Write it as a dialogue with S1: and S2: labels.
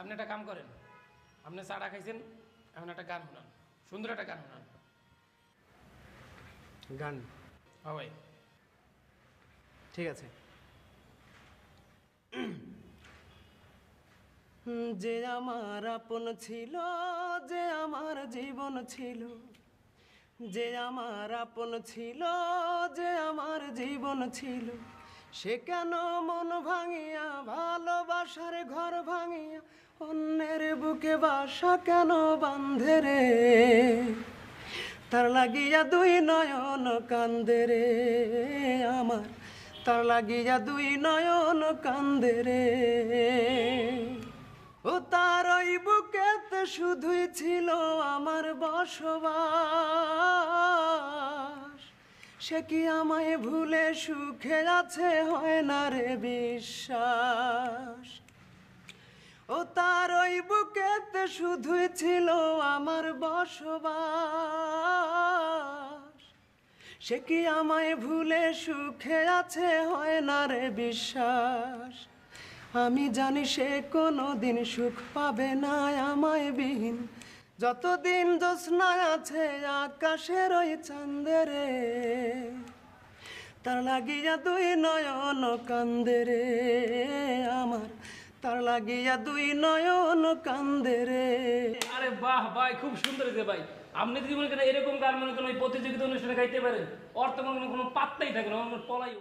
S1: আপনি একটা কাম করেন, আপনি চাটা খাইছেন, এখন একটা গান শোনান, সুন্দর একটা গান শোনান।
S2: গান?
S1: হ্যাঁ ভাই।
S2: ঠিক আছে। যে আমার আপন ছিল, যে আমার জীবন ছিল, যে আমার আপন ছিল, যে আমার জীবন ছিল, সে কেন মন ভাঙিয়া ভালোবাসার ঘর ভাঙিয়া অন্যের বুকে বাসা কেন বান্ধে রে? তার লাগিয়া দুই নয়ন কান্দে রে আমার, তার লাগিয়া দুই নয়ন কান্দে রে। ও তার ওই বুকেতে শুধুই ছিল আমার বসবাস, সে কি আমায় ভুলে সুখে আছে হয় না রে বিশ্বাস। ও তার ওই বুকেতে শুধুই ছিল আমার বসবাস, সে কি আমায় ভুলে সুখে আছে হয় না রে বিশ্বাস। আমি জানি সে কোনো দিন সুখ পাবে না আমায় বিহীন, যতদিন জ্যোৎস্না আছে আকাশের ওই চাঁদে রে। তার লাগিয়া দুই নয়ন কান্দে রে আমার, তার লাগিয়া দুই নয়ন কান্দে রে।
S1: আরে বাহ ভাই, খুব সুন্দর হয়েছে ভাই। আপনি যদি মনে করেন এরকম গান মনে করেন ওই প্রতিযোগিতা অনুষ্ঠানে গাইতে পারেন, অর্থ মনে করেন কোনো পাত্তাই থাকে না, আমার পলাই।